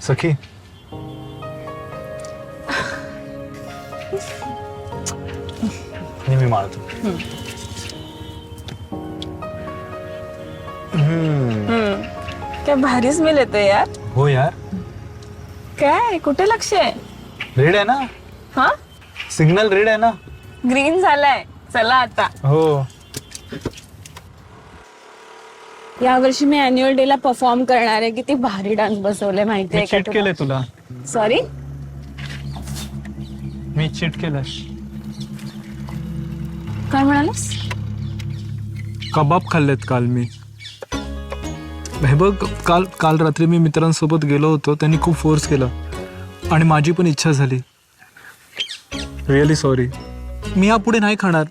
सखी मी मारतो. क्या भारी स्मेल येतोय यार. हो यार, काय कुठे लक्ष आहे? रेड आहे ना, हा सिग्नल रेड आहे ना. ग्रीन झालाय. चला आता. हो, यावर्षी मी अॅन्युअल डे ला परफॉर्म करणार आहे. किती भारी डान्स बसवले माहितीये मी चीट केलंय तुला. सॉरी. मी चीट केलंय. काय म्हणालास? कबाब खाल्लेत काल मी. हे बघ, काल रात्री मी मित्रांसोबत गेलो होतो. त्यांनी खूप फोर्स केला आणि माझी पण इच्छा झाली. Really sorry. मी यापुढे नाही खाणार.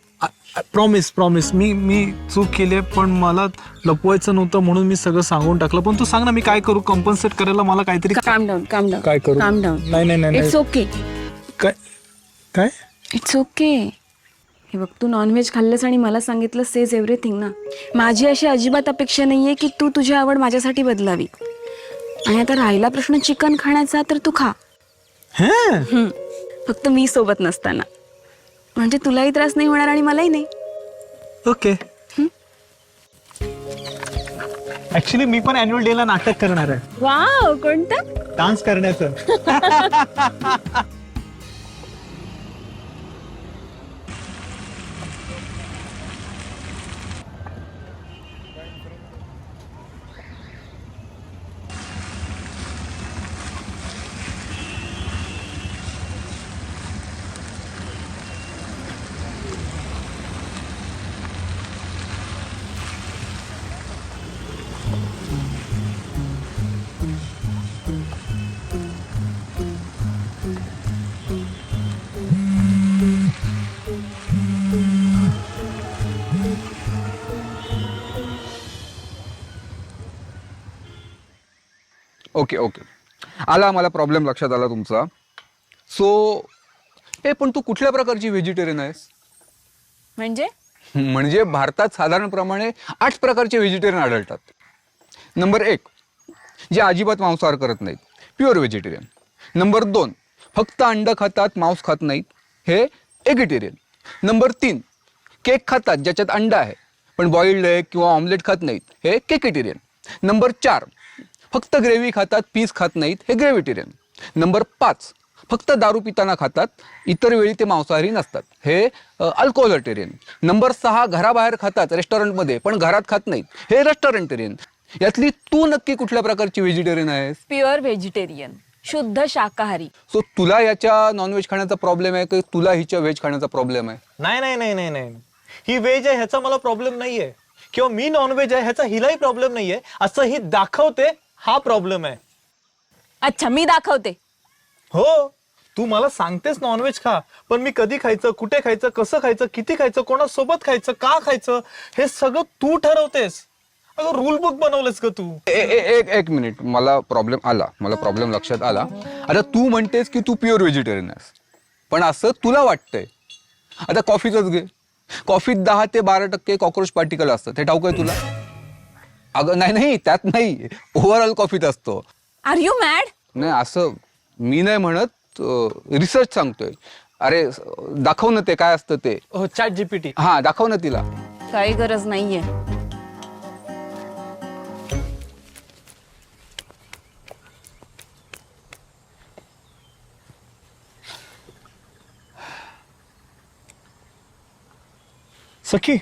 प्रॉमिस. मी चूक केली आहे, पण मला लपवायचं नव्हतं म्हणून मी सगळं सांगून टाकलं. पण तू सांग ना, मी काय करू? कॉम्पन्सेट करायला मला काहीतरी. काम डाऊन. काय करू? काम डाऊन. नाही. It's okay. काय इट्स ओके. हे बघ, तू नॉनव्हेज खाल्लंस आणि मला सांगितलं सेज एव्हरीथिंग ना. माझी अशी अजिबात अपेक्षा नाहीये की तू तुझी आवड माझ्यासाठी बदलावी. आणि आता राहिला प्रश्न चिकन खाण्याचा, तर तू खा. फक्त मी सोबत नसताना. म्हणजे तुलाही त्रास नाही होणार आणि मलाही नाही. ओके. ऍक्च्युली मी पण अॅन्युअल डे ला नाटक करणार आहे. वाव, कोणतं? डान्स करण्याचं. ओके आला मला प्रॉब्लेम लक्षात आला तुमचा. पण तू कुठल्या प्रकारची व्हेजिटेरियन आहेस? म्हणजे भारतात साधारणप्रमाणे 8 प्रकारचे व्हेजिटेरियन आढळतात. नंबर 1, जे अजिबात मांसाहार करत नाहीत, प्युअर व्हेजिटेरियन. नंबर 2, फक्त अंड खातात, मांस खात नाहीत, हे एगिटेरियन. नंबर 3, केक खातात ज्याच्यात अंड आहे पण बॉइल्ड एग किंवा ऑमलेट खात नाहीत, हे केकेटेरियन. नंबर 4, फक्त ग्रेव्ही खातात, पीस खात नाहीत, हे ग्रेव्हिटेरियन. नंबर 5, फक्त दारू पिताना खातात, इतर वेळी ते मांसाहारी नसतात, हे अल्कोहोलटेरियन. नंबर 6, घराबाहेर खातात रेस्टॉरंटमध्ये पण घरात खात नाहीत, हे रेस्टॉरंटेरियन. यातली तू नक्की कुठल्या प्रकारची व्हेजिटेरियन आहेस? प्युअर व्हेजिटेरियन, शुद्ध शाकाहारी. सो तुला याच्या नॉनव्हेज खाण्याचा प्रॉब्लेम आहे की तुला हिच्या व्हेज खाण्याचा प्रॉब्लेम आहे? नाही. ही व्हेज आहे ह्याचा मला प्रॉब्लेम नाहीये, किंवा मी नॉनव्हेज आहे ह्याचा हिलाही प्रॉब्लेम नाहीये. असं ही दाखवते, हा प्रॉब्लेम आहे. अच्छा, मी दाखवते. हो, तू मला सांगतेस नॉनव्हेज खा, पण मी कधी खायचं, कुठे खायचं, कसं खायचं, किती खायचं, कोणासोबत खायचं, का खायचं, हे सगळं तू ठरवतेस. अगं रूल बुक बनवलंस का तू? एक मिनिट, मला प्रॉब्लेम लक्षात आला. आता तू म्हणतेस की तू प्युअर व्हेजिटेरियन आहेस, पण असं तुला वाटतंय. आता कॉफीचंच घे. कॉफीत 10 ते 12% कॉक्रोच पार्टिकल असतात, हे ठाऊक आहे तुला? अगं नाही, त्यात नाही, ओव्हरऑल कॉफीत असतो. Are you mad? नाही, असं मी नाही म्हणत, रिसर्च सांगतोय. अरे दाखव ना ते काय असतं ते. हो, चॅट जीपीटी. हा, दाखव ना तिला. काही गरज नाहीये. सखी,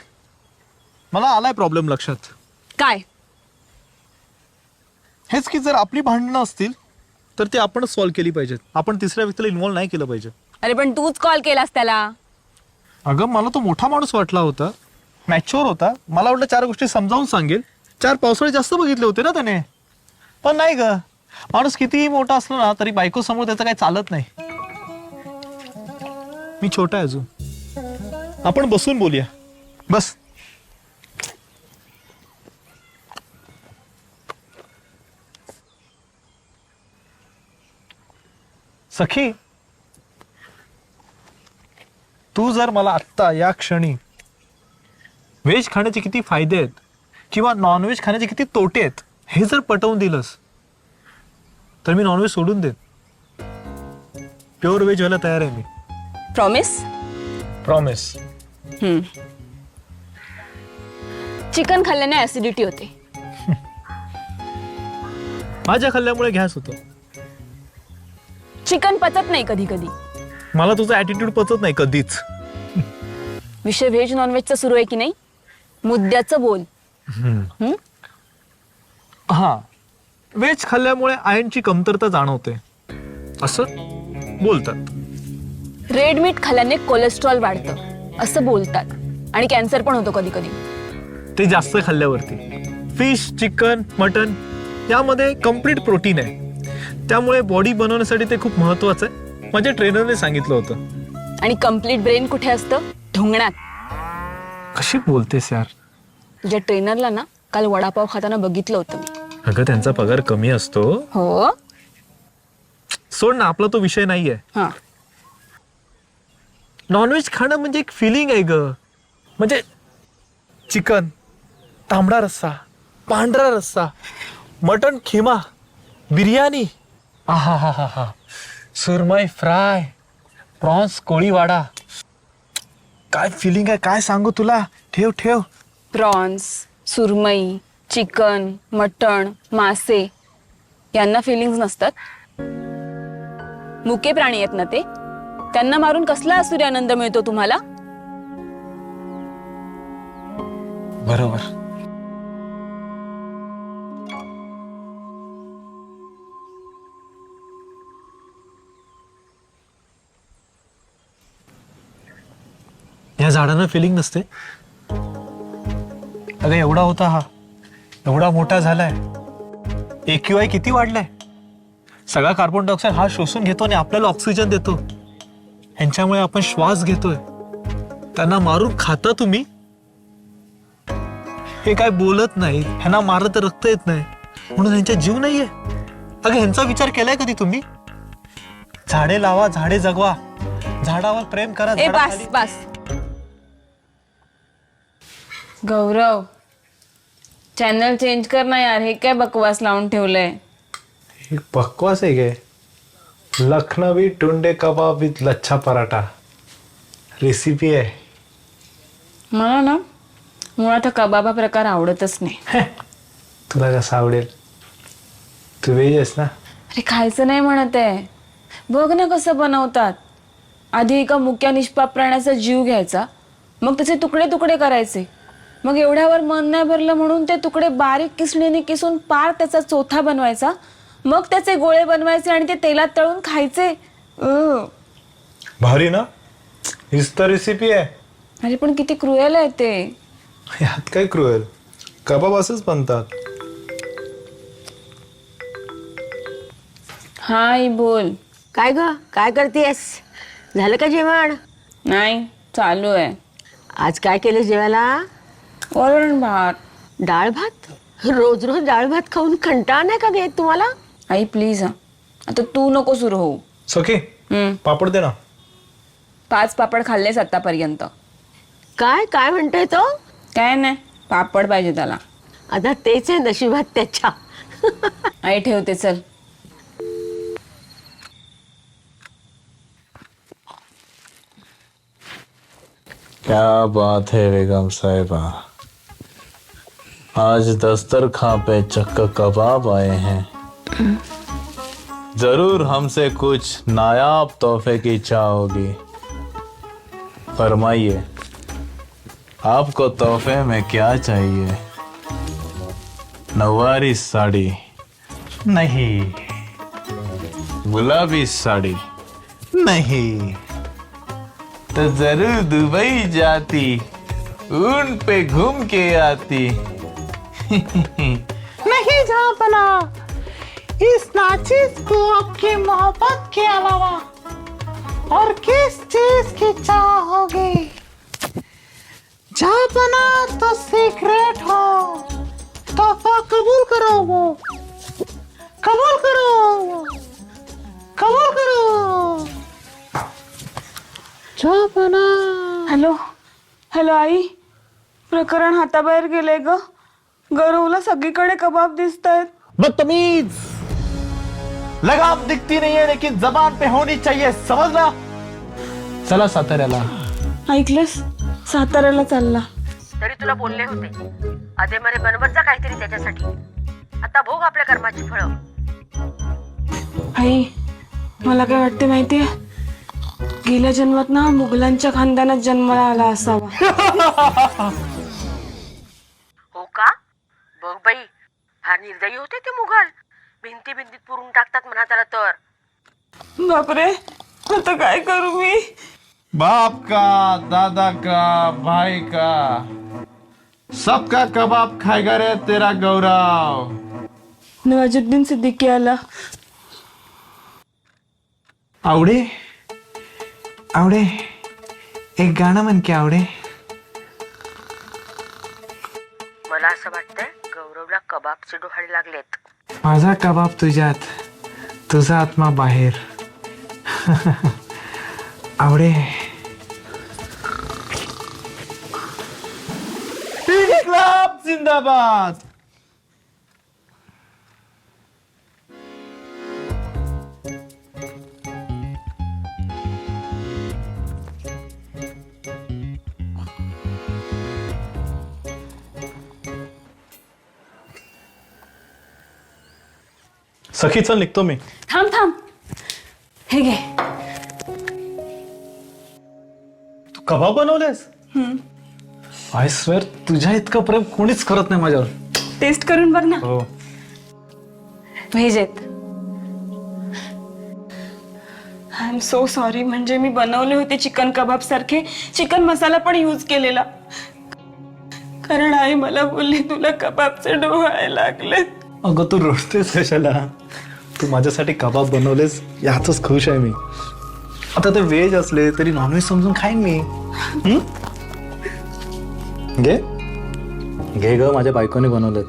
मला आलाय प्रॉब्लेम लक्षात. काय? हेच की जर आपली भांडणं असतील तर ती आपणच सॉल्व्ह केली पाहिजेत. आपण तिसऱ्या व्यक्तीला इन्व्हॉल्व नाही केलं पाहिजे. अरे पण तूच कॉल केलास त्याला. अगं, मला तो मोठा माणूस वाटला होता, मॅच्युअर होता. मला वाटलं 4 गोष्टी समजावून सांगेल. 4 पावसाळे जास्त बघितले होते ना त्याने. पण नाही ग, माणूस कितीही मोठा असला ना तरी बायको समोर त्याचं काही चालत नाही. मी छोटा आहे अजून. आपण बसून बोलूया. बस. सखी, तू जर मला आत्ता या क्षणी व्हेज खाण्याचे किती फायदे आहेत किंवा नॉनव्हेज खाण्याचे किती तोटे आहेत हे जर पटवून दिलंस तर मी नॉनव्हेज सोडून देईन. प्युअर व्हेज व्हायला तयार आहे मी. प्रॉमिस? प्रॉमिस. चिकन खाल्ल्याने ऍसिडिटी होते. माझ्या खाल्ल्यामुळे गॅस होतो. चिकन पचत नाही कधी कधी. मला तुझा ॲटिट्यूड पचत नाही कधीच. विषय व्हेज नॉनव्हेजचा सुरू आहे की नाही, मुद्द्याचं बोल. हा, व्हेज खाल्ल्यामुळे आयर्नची कमतरता जाणवते असं बोलतात. रेड मीट खाल्ल्याने कोलेस्ट्रॉल वाढतं असं बोलतात, आणि कॅन्सर पण होतो कधी कधी. ते जास्त खाल्ल्यावरती. फिश, चिकन, मटन यामध्ये कम्प्लीट प्रोटीन आहे, त्यामुळे बॉडी बनवण्यासाठी ते खूप महत्वाचं आहे. माझ्या ट्रेनरने सांगितलं होतं. आणि कम्प्लीट ब्रेन कुठे असतं? ढोंगणात. कशी बोलतेस यार. तुझ्या ट्रेनरला ना काल वडापाव खाताना बघितलं होतं मी. अगं त्यांचा पगार कमी असतो. हो. सोड ना, आपला तो विषय नाहीये. हा. नॉनव्हेज खाणं म्हणजे एक फिलिंग आहे ग. म्हणजे चिकन, तांबडा रस्सा, पांढरा रस्सा, मटन खिमा, बिर्याणी, आहा हा हा हा, सुरमई फ्राय, प्रॉन्स कोळीवाडा. काय फिलिंग आहे काय सांगू तुला. ठेव ठेव. प्रॉन्स, सुरमई, चिकन, मटण, मासे यांना फिलिंग्स नसतात. मुके प्राणी आहेत ना ते, त्यांना मारून कसला आसुरी आनंद मिळतो तुम्हाला? बरोबर. या झाडांना फिलिंग नसते. अगं एवढा होता हा, एवढा मोठा झालाय. AQI किती वाढलाय. सगळा कार्बन डायऑक्साईड हा शोषून घेतो आणि आपल्याला ऑक्सिजन देतो. ह्यांच्यामुळे आपण श्वास घेतोय. त्यांना मारून खाता तुम्ही. हे काय बोलत नाहीत, ह्यांना मारलं तर रक्त येत नाही म्हणून ह्यांचा जीव नाहीये. अगं ह्यांचा विचार केलाय कधी तुम्ही? झाडे लावा, झाडे जगवा, झाडावर प्रेम करा. ए बस बस गौरव, चॅनल चेंज कर ना यार. हे काय बकवास लावून ठेवलंय. बकवास आहे काय? लखनवी टुंडे कबाब विथ लच्छा पराठा रेसिपी आहे. मला ना मुळात हा कबाब हा प्रकार आवडतच नाही. तुला कसं आवडेल, तू व्हेज आहेस ना. अरे खायचं नाही म्हणत आहे. बघ ना कसं बनवतात. आधी एका मुक्या निष्पाप प्राण्याचा जीव घ्यायचा, मग त्याचे तुकडे तुकडे करायचे, मग एवढ्यावर मन नाही भरलं म्हणून ते तुकडे बारीक किसणीने किसून पार त्याचा चोथा बनवायचा, मग त्याचे गोळे बनवायचे आणि ते तेलात तळून खायचे. भारी ना. हीच तर रेसिपी आहे. अरे पण किती क्रुएल आहे ते. यात काय क्रुएल. कबाब असंच बनतात. हाय बोल. काय ग, काय करतेस? झालं का जेवण? नाही, चालू आहे. आज काय केलं जेवायला? वरण भात. डाळ भात? रोज रोज डाळ भात खाऊन कंटाळा नाही का घेत तुम्हाला? आई प्लीज, आता तू नको सुरू होऊ. सखी पापड दे ना. 5 पापड खाल्लेस आतापर्यंत. काय काय म्हणतोय तो? काय नाही, पापड पाहिजे त्याला. आता तेच आहे नशिबात त्याच्या. आई ठेवते, चल. क्या बात है बेगम साहिबा, आज दस्तरखां पे चक्का कबाब आए हैं. जरूर हमसे कुछ नायाब तोहफे की चाह होगी. फरमाइए, आपको तोहफे में क्या चाहिए? नवारी साड़ी नहीं, गुलाबी साड़ी नहीं, तो जरूर दुबई जाती, ऊंट पे घूम के आती. नहीं जापना, इस नाचीज को आपकी मोहब्बत के अलावा और किस चीज की चाह होगी? जापना तो सीक्रेट हो. तोहफा कबूल करो, वो कबूल करो, कबूल करो. जापना. हॅलो हॅलो आई, प्रकरण हाताबाहेर गेले ग. गौरवला सगळीकडे कबाब दिसत आहेत. बदतमीज. लगाम दिखती नहीं है लेकिन जबान पे होनी चाहिए, समझला? चला साताऱ्याला. ऐकलंस, साताऱ्याला चालला. तरी तुला बोलले होते अधे मरे बनवत जा काहीतरी त्याच्यासाठी. आता भोग आपल्या कर्माची फळं. आई, मला काय वाटते माहितीये, गेल्या जन्मात ना मुघलांच्या खानदानात जन्माला आला असावा. हो का? बघ बाई, फार निर्दयी होते ते मुघल. भिंती भिंतीत पुरून टाकतात म्हणा त्याला तर. बापरे, आता काय करू मी? बाप का, दादा का, भाई का, सबका कबाब खाएगा रे तेरा गौरव. नवाजुद्दीन सिद्दीकी आला. आवडे आवडे, एक गाणं म्हण की आवडे. मला असं वाटतंय गौरवला कबाबचे डोहाळे लागलेत. माझा कबाब तुझ्यात, तुझा आत्मा बाहेर. आवडे. क्लब जिंदाबाद. सखी चल, निघतो मी. थांब थांब, हे घे. तू कबाब बनवलेस? आय स्वेअर, तुझ्या इतकं प्रेम कोणीच करत नाही माझ्यावर. टेस्ट करून बघ ना. हो. व्हेज आहेत. I am so sorry. म्हणजे मी बनवले होते चिकन कबाब सारखे, चिकन मसाला पण यूज केलेला. कारण आई मला बोलली तुला कबाबचे डोहाळे लागले. अगं तू रडतेस कशाला? तू माझ्यासाठी कबाब बनवलेस यातच खुश आहे मी. आता ते व्हेज असले तरी नॉनव्हेज समजून खाईन मी. घे घे ग, माझ्या बायकोने बनवलेत.